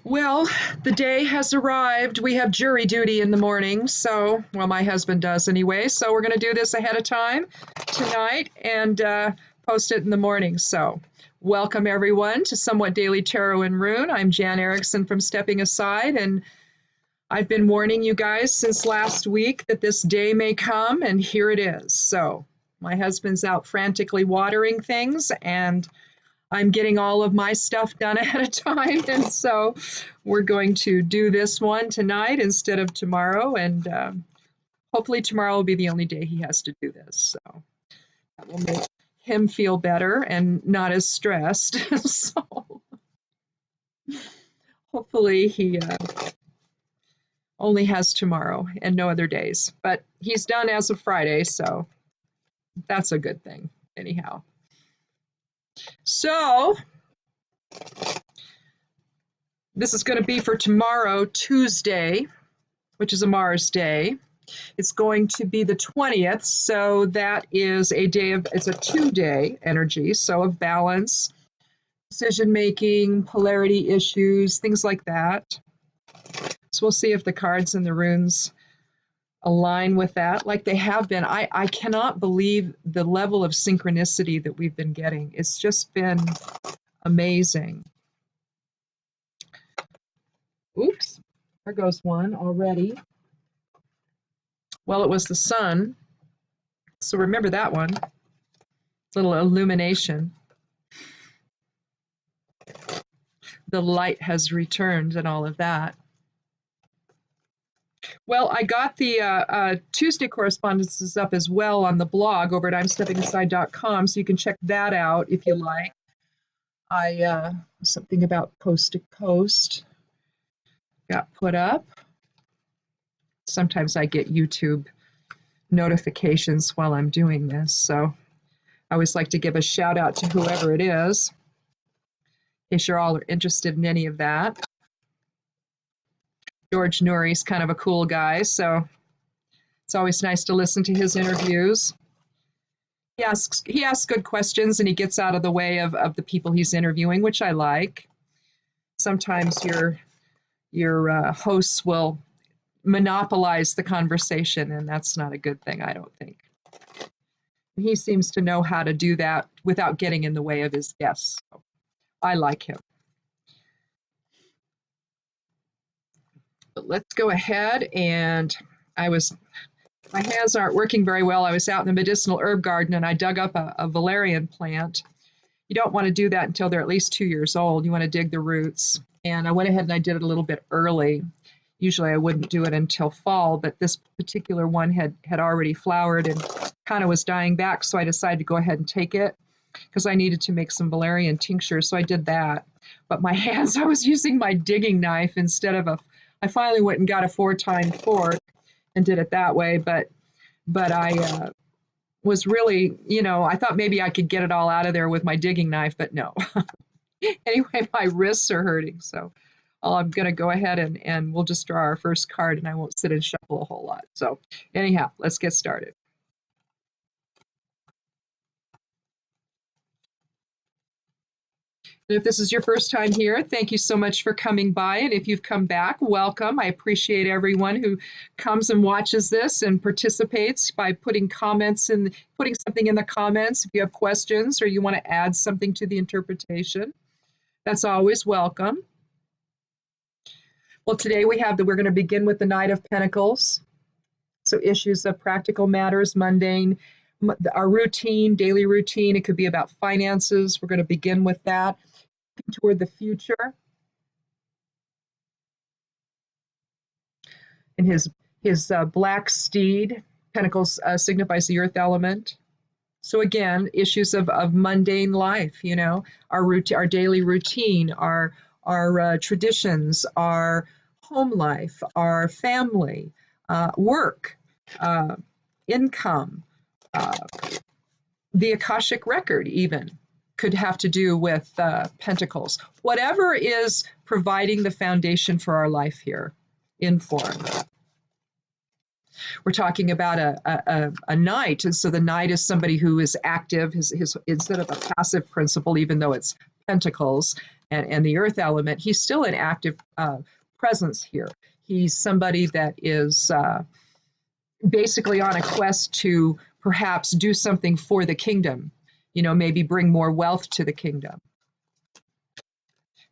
Well, the day has arrived. We have jury duty in the morning, so, well, my husband does anyway. So we're going to do this ahead of time tonight and post it in the morning. So, welcome everyone to Somewhat Daily Tarot and Rune. I'm Jan Erickson from Stepping Aside, and I've been warning you guys since last week that this day may come, and here it is. So, my husband's out frantically watering things, and I'm getting all of my stuff done ahead of time, and so we're going to do this one tonight instead of tomorrow, and hopefully tomorrow will be the only day he has to do this, so that will make him feel better and not as stressed. So hopefully he only has tomorrow and no other days, but he's done as of Friday, so that's a good thing anyhow. So this is going to be for tomorrow, Tuesday, which is a Mars day. It's going to be the 20th, so that is a day of, it's a 2-day energy, so of balance, decision-making, polarity issues, things like that. So we'll see if the cards and the runes align with that like they have been. I cannot believe the level of synchronicity that we've been getting. It's just been amazing. Oops, there goes one already. Well, it was the sun, so remember that one. Little illumination. The light has returned and all of that. Well, I got the Tuesday correspondences up as well on the blog over at imsteppingaside.com, so you can check that out if you like. Something about coast to coast got put up. Sometimes I get YouTube notifications while I'm doing this, so I always like to give a shout out to whoever it is, in case you're all interested in any of that. George Nuri's kind of a cool guy, so it's always nice to listen to his interviews. He asks good questions, and he gets out of the way of the people he's interviewing, which I like. Sometimes your hosts will monopolize the conversation, and that's not a good thing, I don't think. He seems to know how to do that without getting in the way of his guests. So I like him. But let's go ahead, and my hands aren't working very well. I was out in the medicinal herb garden, and I dug up a valerian plant. You don't want to do that until they're at least 2 years old. You want to dig the roots. And I went ahead and I did it a little bit early. Usually I wouldn't do it until fall, but this particular one had already flowered and kind of was dying back, so I decided to go ahead and take it because I needed to make some valerian tincture, so I did that. But my hands, I was using my digging knife instead of I finally went and got a 4-time fork and did it that way, but I was really, I thought maybe I could get it all out of there with my digging knife, but no. Anyway, my wrists are hurting, so I'm going to go ahead and we'll just draw our first card, and I won't sit and shuffle a whole lot. So anyhow, let's get started. If this is your first time here, thank you so much for coming by. And if you've come back, welcome. I appreciate everyone who comes and watches this and participates by putting something in the comments. If you have questions or you want to add something to the interpretation, that's always welcome. Well, today we're going to begin with the Knight of Pentacles. So issues of practical matters, mundane, our routine, daily routine. It could be about finances. We're going to begin with that. Toward the future. And his black steed, Pentacles, signifies the earth element. So again, issues of mundane life, our daily routine, our traditions, our home life, our family, work, income, the Akashic record even could have to do with pentacles. Whatever is providing the foundation for our life here in form. We're talking about a knight, and so the knight is somebody who is active, his instead of a passive principle, even though it's Pentacles and the earth element, he's still an active presence here. He's somebody that is basically on a quest to perhaps do something for the kingdom, maybe bring more wealth to the kingdom.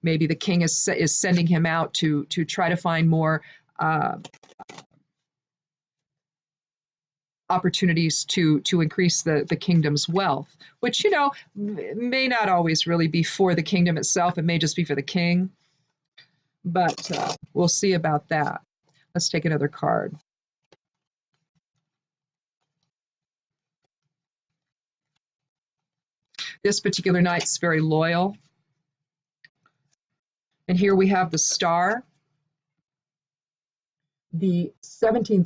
Maybe the king is sending him out to try to find more opportunities to increase the kingdom's wealth, which may not always really be for the kingdom itself. It may just be for the king, but we'll see about that. Let's take another card. This particular knight's very loyal. And here we have the star, the 17th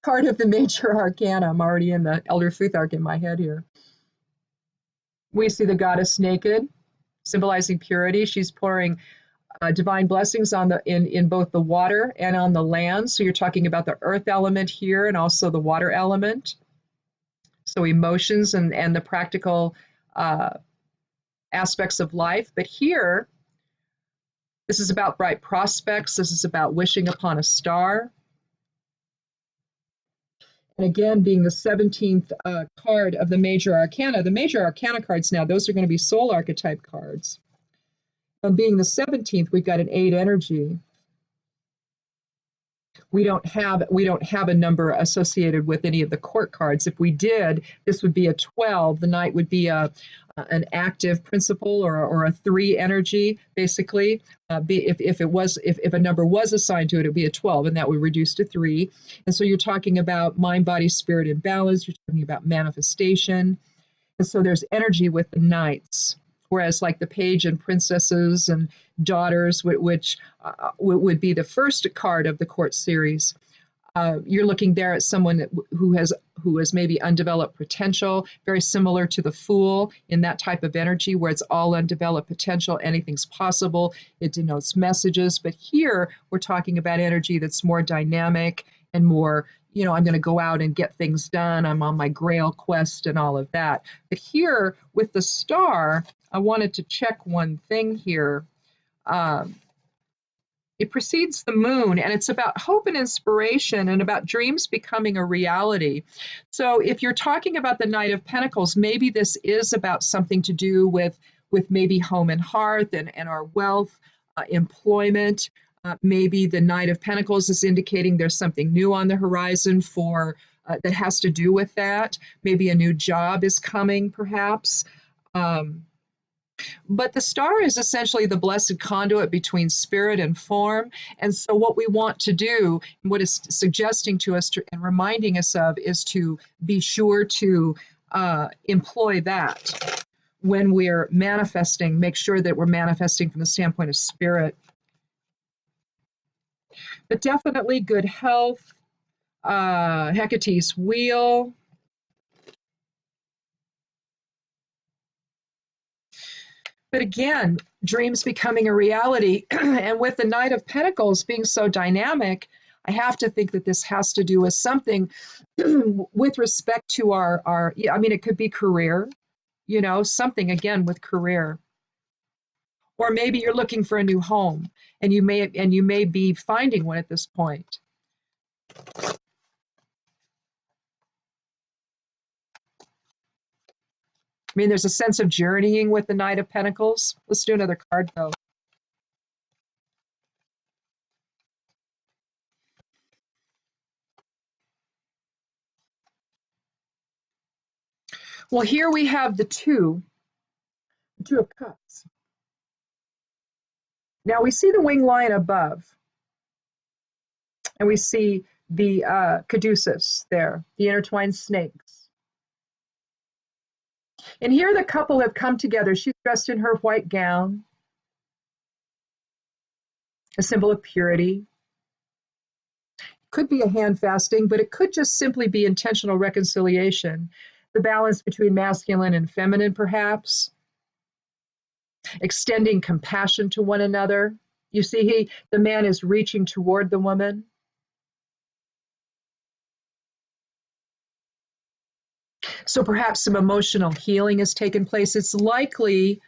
card of the major arcana. I'm already in the Elder Futhark in my head here. We see the goddess naked, symbolizing purity. She's pouring divine blessings on in both the water and on the land. So you're talking about the earth element here and also the water element. So emotions and the practical aspects of life. But here, this is about bright prospects. This is about wishing upon a star. And again, being the 17th card of the major arcana cards now, those are going to be soul archetype cards. And being the 17th, we've got an 8 energy. We don't have a number associated with any of the court cards. If we did, this would be a 12. The knight would be an active principle or a 3 energy, basically. If a number was assigned to it, it would be a 12, and that would reduce to 3. And so you're talking about mind, body, spirit, and balance. You're talking about manifestation. And so there's energy with the knights. Whereas like the page and princesses and daughters, which would be the first card of the court series, you're looking there at someone who has maybe undeveloped potential, very similar to the Fool in that type of energy where it's all undeveloped potential, anything's possible. It denotes messages. But here we're talking about energy that's more dynamic and more, I'm going to go out and get things done. I'm on my grail quest and all of that. But here with the star, I wanted to check one thing here. It precedes the moon, and it's about hope and inspiration and about dreams becoming a reality. So if you're talking about the Knight of Pentacles, maybe this is about something to do with maybe home and hearth and our wealth, employment. Maybe the Knight of Pentacles is indicating there's something new on the horizon that has to do with that. Maybe a new job is coming, perhaps. But the star is essentially the blessed conduit between spirit and form. And so what we want to do, what it's suggesting to us and reminding us of, is to be sure to employ that when we're manifesting. Make sure that we're manifesting from the standpoint of spirit. But definitely good health, Hecate's wheel. But again, dreams becoming a reality. And with the Knight of Pentacles being so dynamic, I have to think that this has to do with something with respect to it could be career, something again with career. Or maybe you're looking for a new home and you may be finding one at this point. I mean, there's a sense of journeying with the Knight of Pentacles. Let's do another card, though. Well, here we have the Two of Cups. Now we see the winged lion above, and we see the caduceus there, the intertwined snakes. And here the couple have come together. She's dressed in her white gown, a symbol of purity. Could be a hand fasting, but it could just simply be intentional reconciliation. The balance between masculine and feminine, perhaps. Extending compassion to one another. You see, the man is reaching toward the woman. So perhaps some emotional healing has taken place. It's likely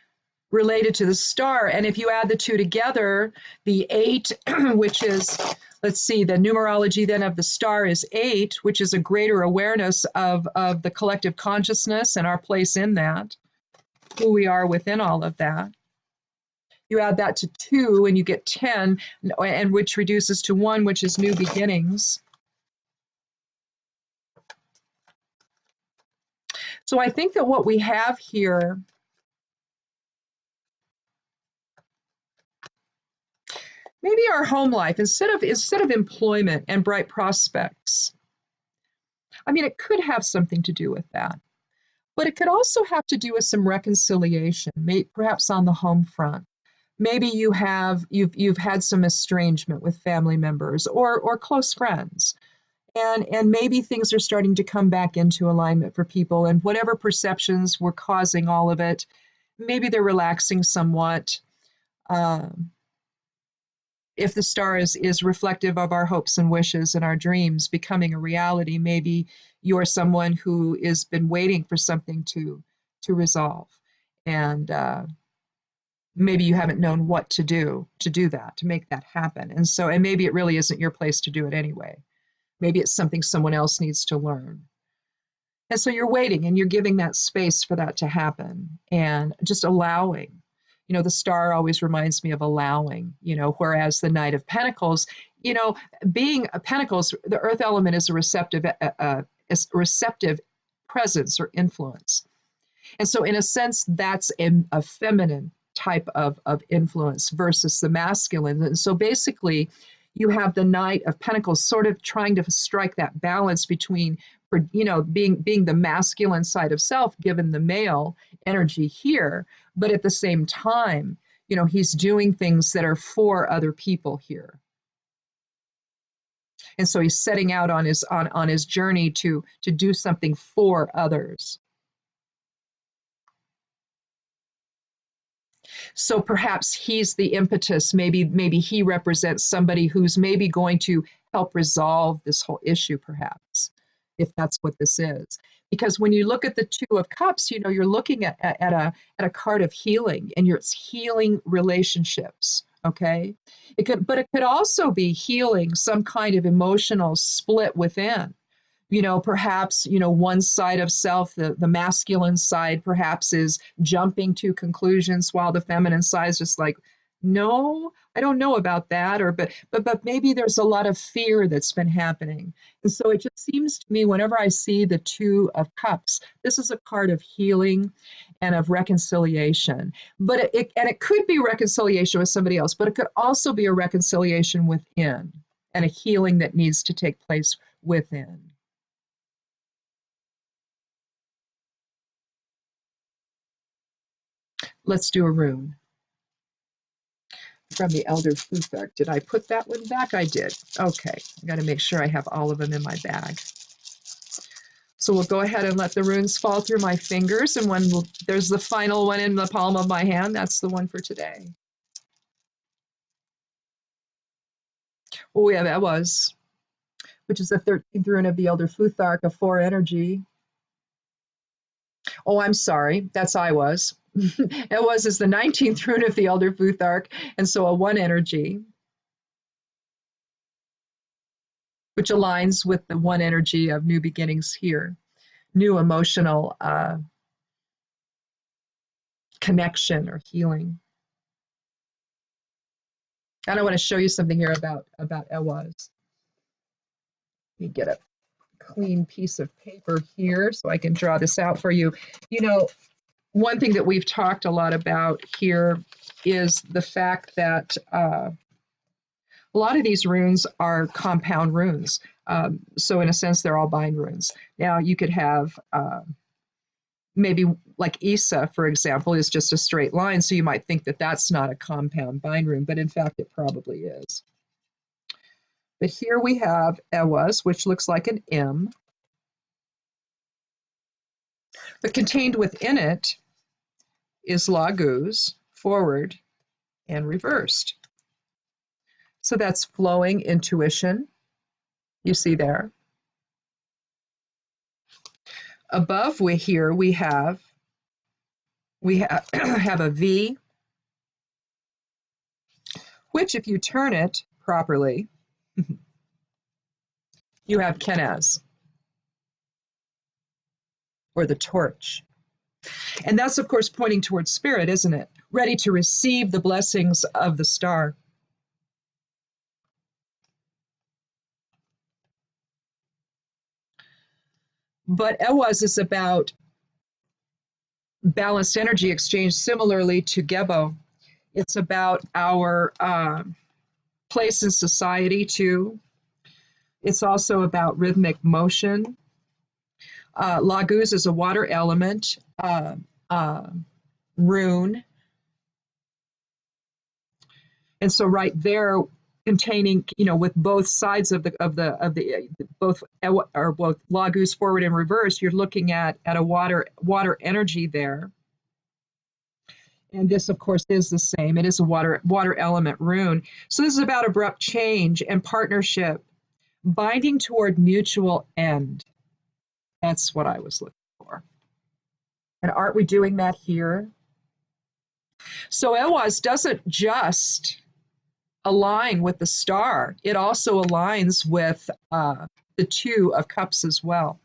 related to the star. And if you add the two together, the 8, which is, let's see, the numerology then of the star is 8, which is a greater awareness of the collective consciousness and our place in that, who we are within all of that. You add that to 2 and you get 10, and which reduces to 1, which is new beginnings. So I think that what we have here, maybe our home life, instead of employment and bright prospects, I mean, it could have something to do with that, but it could also have to do with some reconciliation, perhaps on the home front. Maybe you've had some estrangement with family members or close friends, and maybe things are starting to come back into alignment for people, and whatever perceptions were causing all of it, maybe they're relaxing somewhat. If the star is reflective of our hopes and wishes and our dreams becoming a reality, maybe you're someone who has been waiting for something to resolve, and maybe you haven't known what to do that, to make that happen. And maybe it really isn't your place to do it anyway. Maybe it's something someone else needs to learn. And so you're waiting and you're giving that space for that to happen and just allowing. You know, the star always reminds me of allowing, whereas the Knight of Pentacles, being a Pentacles, the earth element is a receptive presence or influence. And so in a sense, that's a feminine type of influence versus the masculine. And so basically, you have the Knight of Pentacles sort of trying to strike that balance between, being the masculine side of self, given the male energy here, but at the same time, he's doing things that are for other people here. And so he's setting out on his journey to do something for others. So perhaps he's the impetus. Maybe he represents somebody who's maybe going to help resolve this whole issue, perhaps, if that's what this is. Because when you look at the 2 of Cups, you're looking at a card of healing, and it's healing relationships. Okay, but it could also be healing some kind of emotional split within. Perhaps, one side of self, the masculine side, perhaps is jumping to conclusions while the feminine side is just like, no, I don't know about that. But maybe there's a lot of fear that's been happening. And so it just seems to me, whenever I see the 2 of Cups, this is a card of healing and of reconciliation. But it could be reconciliation with somebody else, but it could also be a reconciliation within and a healing that needs to take place within. Let's do a rune from the Elder Futhark. Did I put that one back? I did. Okay, I got to make sure I have all of them in my bag. So we'll go ahead and let the runes fall through my fingers, and there's the final one in the palm of my hand. That's the one for today. Oh, yeah, that was, which is the 13th rune of the Elder Futhark, a 4 energy. Oh, I'm sorry. That's I was. It is the 19th rune of the Elder Futhark, and so a 1 energy, which aligns with the 1 energy of new beginnings here, new emotional connection or healing. And I want to show you something here about Ewaz. Let me get a clean piece of paper here so I can draw this out for you. One thing that we've talked a lot about here is the fact that a lot of these runes are compound runes. So in a sense, they're all bind runes. Now you could have maybe like Isa, for example, is just a straight line. So you might think that that's not a compound bind rune, but in fact, it probably is. But here we have Ewaz, which looks like an M. But contained within it is Laguz, forward and reversed. So that's flowing intuition, you see there. above we have have a V, which if you turn it properly, you have Kenaz, or the torch. And that's, of course, pointing towards spirit, isn't it? Ready to receive the blessings of the star. But Ewaz is about balanced energy exchange, similarly to Gebo. It's about our place in society, too. It's also about rhythmic motion. Laguz is a water element. Rune. And so right there, containing, with both sides of both Laguz forward and reverse, you're looking at a water energy there. And this, of course, is the same. It is a water element rune. So this is about abrupt change and partnership, binding toward mutual end. That's what I was looking for. And aren't we doing that here? So Ewaz doesn't just align with the star. It also aligns with the Two of Cups as well.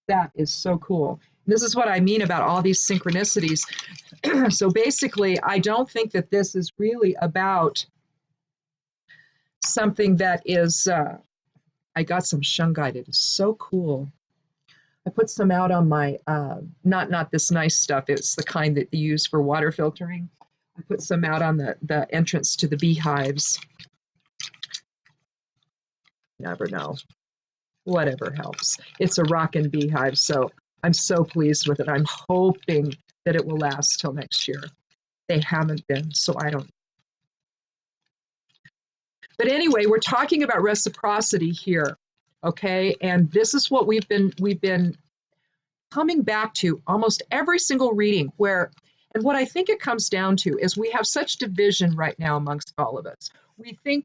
That is so cool. This is what I mean about all these synchronicities. So basically, I don't think that this is really about something that is, I got some shungite. It is so cool. I put some out on my, not this nice stuff. It's the kind that you use for water filtering. I put some out on the entrance to the beehives. Never know. Whatever helps. It's a rockin' beehive, so I'm so pleased with it. I'm hoping that it will last till next year. They haven't been, so I don't. But anyway, we're talking about reciprocity here, okay? And this is what we've been coming back to almost every single reading where, and what I think it comes down to is we have such division right now amongst all of us. We think,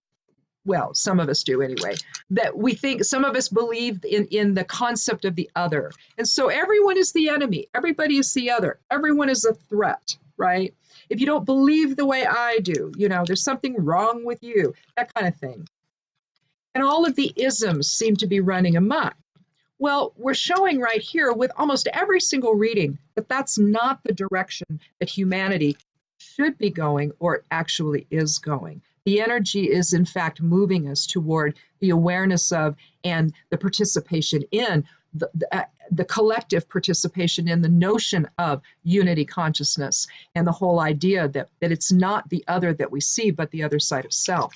well, some of us do anyway, that we think, some of us believe in the concept of the other. And so everyone is the enemy. Everybody is the other. Everyone is a threat, right? If you don't believe the way I do, there's something wrong with you, that kind of thing. And all of the isms seem to be running amok. Well, we're showing right here with almost every single reading that that's not the direction that humanity should be going or actually is going. The energy is, in fact, moving us toward the awareness of and the participation in the collective participation in the notion of unity consciousness and the whole idea that it's not the other that we see, but the other side of self.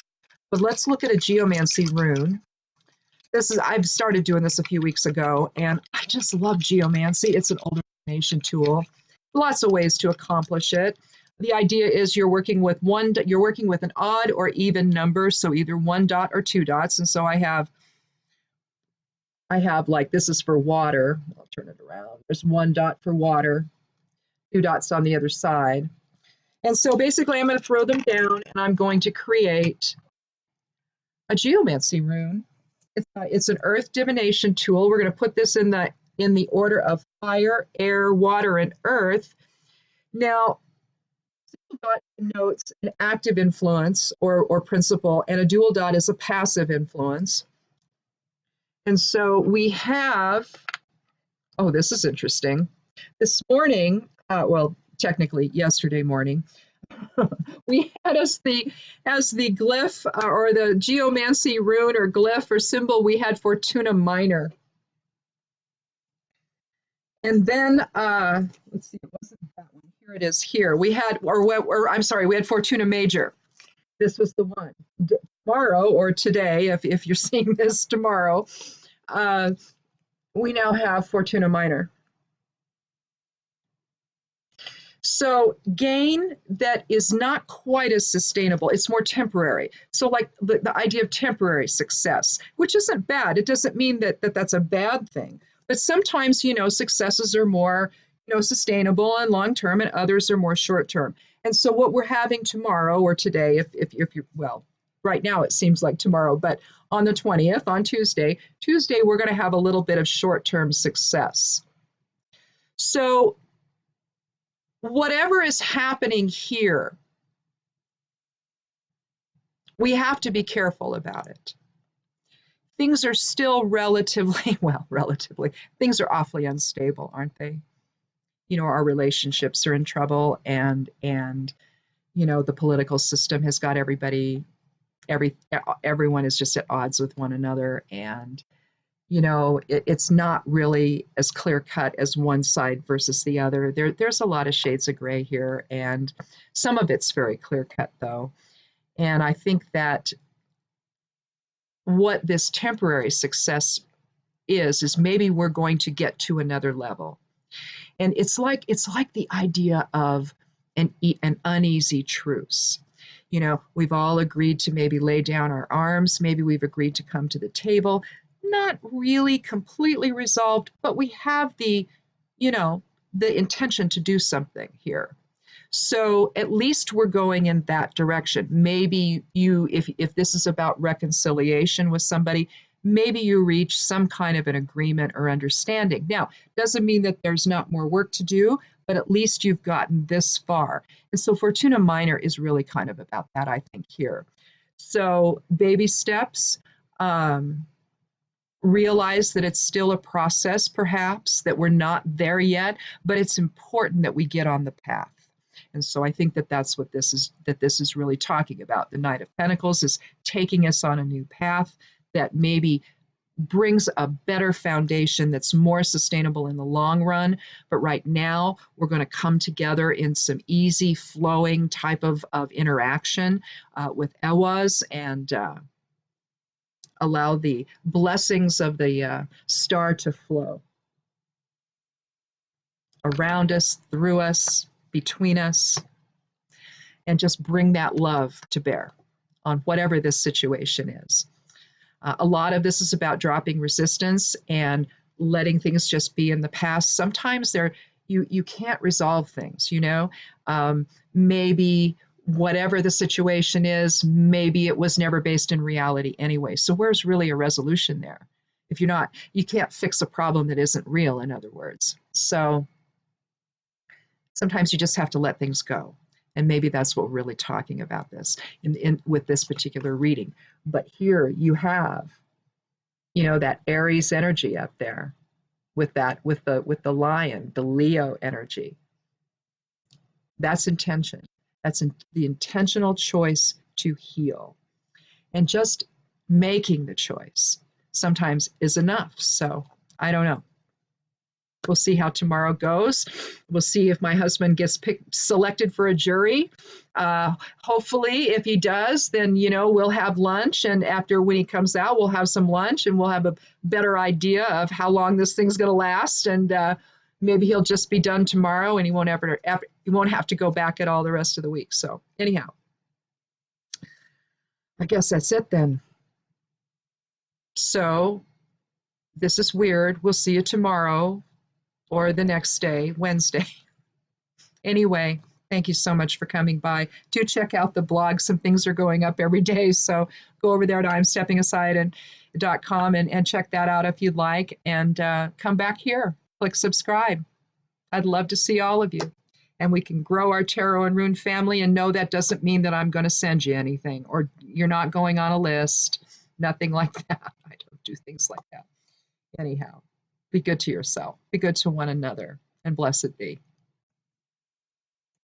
But let's look at a geomancy rune. I've started doing this a few weeks ago, and I just love geomancy. It's an older divination tool. Lots of ways to accomplish it. The idea is you're working with an odd or even number, so either 1 dot or 2 dots. And so I have like, this is for water. I'll turn it around. There's 1 dot for water, 2 dots on the other side. And so basically I'm going to throw them down and I'm going to create a geomancy rune. It's an earth divination tool. We're going to put this in the order of fire, air, water, and earth. Now, single dot denotes an active influence or principle, and a dual dot is a passive influence. And so we have, oh, this is interesting. This morning, well, technically yesterday morning, we had as the glyph or the geomancy rune or glyph or symbol, we had Fortuna Minor. And then, let's see, it wasn't that one. Here it is here. We had, I'm sorry, we had Fortuna Major. This was the one. Tomorrow, or today, if you're seeing this tomorrow, we now have Fortuna Minor. So gain that is not quite as sustainable. It's more temporary. So like the idea of temporary success, which isn't bad. It doesn't mean that that's a bad thing. But sometimes, successes are more, sustainable and long-term, and others are more short-term. And so what we're having tomorrow or today, if you're, well, right now it seems like tomorrow, but on the 20th, on Tuesday, we're going to have a little bit of short-term success. So whatever is happening here, we have to be careful about it. Things are still relatively, well, relatively, things are awfully unstable, aren't they? You know, our relationships are in trouble, and you know, the political system has got everyone is just at odds with one another, and you know, it's not really as clear cut as one side versus the other. There's a lot of shades of gray here, and some of it's very clear cut though. And I think that what this temporary success is maybe we're going to get to another level. And it's like the idea of an uneasy truce. You know, we've all agreed to maybe lay down our arms, maybe we've agreed to come to the table, not really completely resolved, but we have the, you know, the intention to do something here. So at least we're going in that direction. Maybe you, if this is about reconciliation with somebody, maybe you reach some kind of an agreement or understanding. Now, doesn't mean that there's not more work to do, but at least you've gotten this far. And so Fortuna Minor is really kind of about that, I think, here. So baby steps, realize that it's still a process, perhaps, that we're not there yet, but it's important that we get on the path. And so I think that that's what this is really talking about. The Knight of Pentacles is taking us on a new path that maybe brings a better foundation that's more sustainable in the long run. But right now, we're going to come together in some easy flowing type of interaction with Ewas, and allow the blessings of the star to flow around us, through us, between us, and just bring that love to bear on whatever this situation is. A lot of this is about dropping resistance and letting things just be in the past. Sometimes you can't resolve things, you know. Maybe whatever the situation is, maybe it was never based in reality anyway. So where's really a resolution there? If you can't fix a problem that isn't real, in other words. So sometimes you just have to let things go. And maybe that's what we're really talking about this with this particular reading. But here you have, you know, that Aries energy up there with the lion, the Leo energy. That's intention. That's the intentional choice to heal. And just making the choice sometimes is enough. So I don't know. We'll see how tomorrow goes. We'll see if my husband gets selected for a jury. Hopefully, if he does, then, you know, we'll have lunch. And after, when he comes out, we'll have some lunch and we'll have a better idea of how long this thing's going to last. And maybe he'll just be done tomorrow and he won't have to go back at all the rest of the week. So anyhow, I guess that's it then. So this is weird. We'll see you tomorrow, or the next day, Wednesday. Anyway, thank you so much for coming by. Do check out the blog. Some things are going up every day. So go over there to imsteppingaside.com and check that out if you'd like. And come back here. Click subscribe. I'd love to see all of you. And we can grow our tarot and rune family. And no, that doesn't mean that I'm going to send you anything, or you're not going on a list. Nothing like that. I don't do things like that. Anyhow. Be good to yourself. Be good to one another, and blessed be.